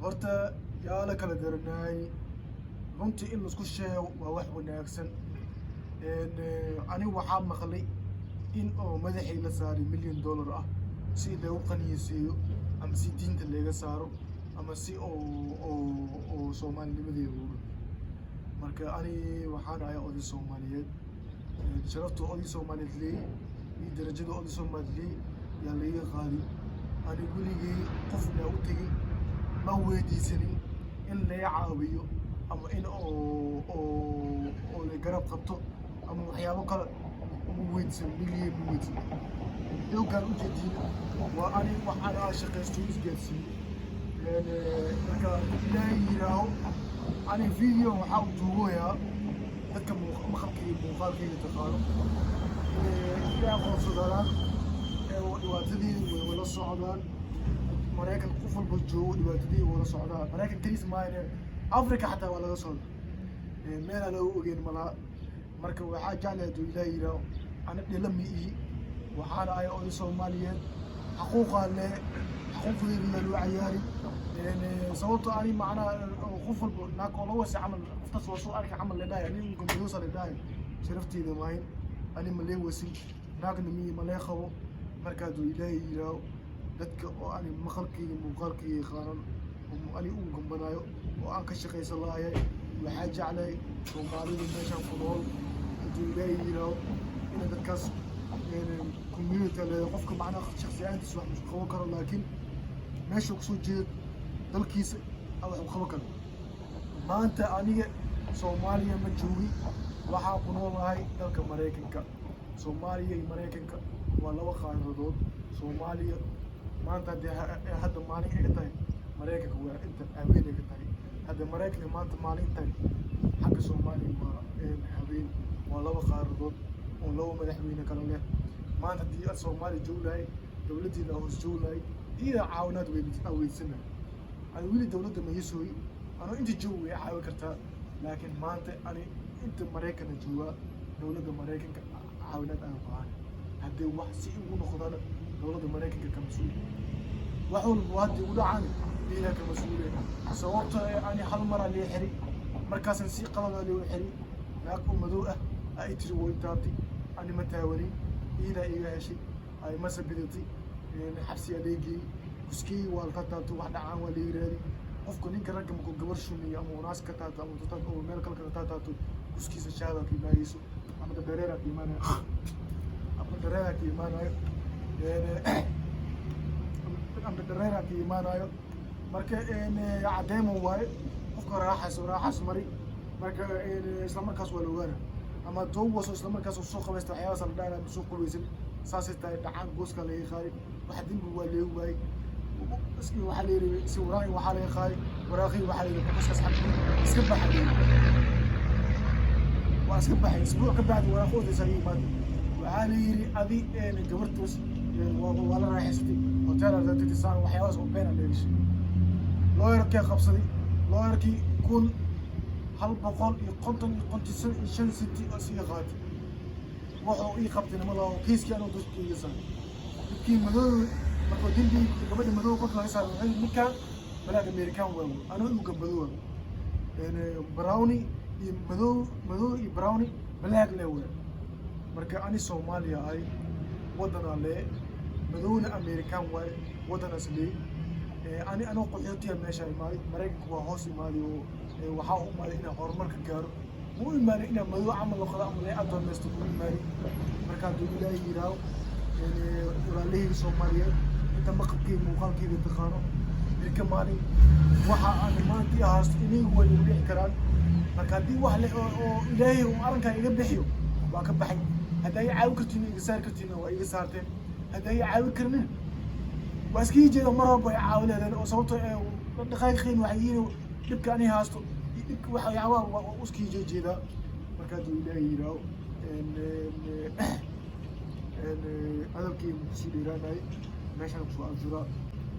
horta yaa la kala garanay runtii in la isku sheego waa wax wanaagsan anigu waxaa maqlay in oo madaxay la saaray $1 milyan ah si lagu qaniyeysiiyo ama si diinta laga saaro ama si oo Soomaalinimadeeda ugu marka ani waxaan ahay oday Soomaaliyeed sharafta oday Soomaaliyeed leeyahay iyo darajada oday Soomaaliyeed yaa laga qaaday ani weligay qofna u tagay ma weydiisanin in la caawiyo ama in oo la garab qabto ama waxyaabo kale ugu weydiisan milyan weydiisan yoogan u jeedina waa ani waxaan shaqaysto isgaarsiin marka ilaahay yiraaho ani video waxa uu duubayaa dadka muuqaalkayga taqaano ilaahay qoonsadaan dhibaatadii way wala socdaan maraykan qof walba joogo dhibaatadii wala socdaan maraykan kaliis maayne afrika xataa waa laga socdaa meel aan lagu ogeyn malaha marka waxaa jeclahay duu ilaahay yiraaho ana dhila miyi waxaan ahay oday Soomaaliyeed xaquuqaan leh xaquuqdeeda loo ciyaari sababtoo ani macnaha qof walba naag oo loo wasi camal qoftaas waa soo arki camal leedahay ani gumbuusa leedahay sharafteeda maahin ani ma leen wasi naagna miyi ma leen qabo markaa duu ilaahay yiraaho dadka oo ani maqalkayga muuqaalkayga qaaran oo ani u gambanayo oo aan ka shaqaysan lahayn waxaa jeclahay Soomaalida meeshaan ku nool duu ilaahay yiraaho in dadkaas community le qofka macnaha shakhsiyaadkiisa wax u qaban karo laakiin meesha ku soo jeed dalkiisa wax u qaban karo maanta aniga Soomaaliya ma joogi waxaa ku noolahay dalka Mareykanka Soomaaliya iyo Mareykanka waa laba qaaradood Soomaaliya maanta hadda maalin ay tahay Mareykanka waa inta habeen ay tahay hadda Mareykanka maanta maalin tahay xagga Soomaaliya waa habeen waa laba qaaradood oo laba madaxweyne kala leh maanta hadii Soomaaliya joogay dawladdeena hoos joogay iyo caawinaad weydiisanay aan wili dawladda ma yeesooy ano inta joogay caawi kartaa laakiin maanta ani inta Mareykanka jooga dawladda Mareykanka caawinaad aan baahan hadii wax si ugu noqdaan dawladda Mareykanka ka mas'uul wax walba hadii u dhacaan ilaa ka mas'uul sababtoo ani hal mar aan leexiri markaas si qalad loo xiri naag madow ay tiri way taabtay ani ma taawani ila iga heshay ay ma sabidati xabsi adeegi kuskii wal ka taabto wax dhacaan waa leeyahay qofku ninka rag ma ku gabar shumiyo ama wanaas ka taabto ama dad oo meel kale ka taabto kuskiisa shaada ka imaayso ama dareera ka imaanayo ama dareera ka imaanayo ama dareera ka imaanayo marka cadeemo waay qofka raaxas mari marka isla markaas waa loo waana ama doowaso isla markaas soo qabaysta waxyaabo sal dhaana soo qulweysan saasay tahay dhacaan gooska laga qaaday waxa dinbu waa leeyahay waay iska waxa leeyahay si waraaqi waxa laga qaaday waraaqi waxa leeyahay qoska saxab iska baxay waa iska baxay isbuuc ka bacdi waraaqooda saayay baad waxa leeyahay adi gabartoos waa la raaxaystay hotel dadka saan waxyaabo oo been leeyahay looyarka qabsaday looyarkii kun hal boqol iyo konton iyo shan city asiga qaatay wuxuu ii qabtay nimada oo kiiskii aan dadku iga saaray kii madow markuu dilbi gabadha madow qofka laga saaray ninka balaag American waa ana uu gabadho brownie iyo madow iyo brownie balaag leeyahay marka ani Soomaaliya ay wadana le madowna American waa wadana islee ani qoxotiya meesha imaaday Mareykanku waa hoos imaaday oo waxa uu maaday inuu horumar ka gaaro muu imaaday inuu madow camal loo qado ama la adoon meesto ku imaaday marka duu ilaahay yiraaho walaalihii Soomaaliyeed inta maqabkii muuqaalkayga taqaano ilka maalin waxa aan maanta ahaas inay way u dhixi karaan marka hadii wax le oo ilaahay uu arinka iga bixiyo waa ka baxay haday caawi kartiin iga saar kartiin waa iga saarteen haday caawi karnin واسكي جيدا مرة بيعاول هذا أو صوته دقائق خين وحيين دبك أنا هاستو دبك وحيعوا واسكي جيدا مركاتو إلهي راو هذا كي مسيران هاي ماشان بسوا الجراء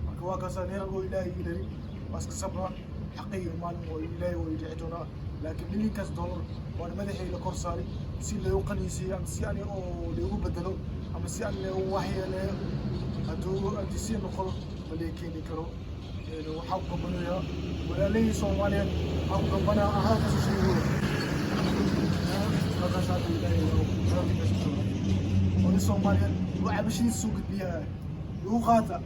مركوا كسر نيرجو إلهي إلهي واسك صبر حقيقي مال وإلهي ويجعتنا لكن اللي كاس دولار وأنا مدحي لكورساري سي اللي يوقني سي أم سي أنا أو اللي هو بدلو أم سي أنا اللي هو وحي له هدو أديسين نقول ملكيني كرو waxaa ku gabanaya walaalihii Soomaaliyeed waxaa ku gabanaya halkaas u sheego halkaas aad ilaahay oo Soomaaliyeed waa cabashadiisa soo gudbiyaa ugu qaata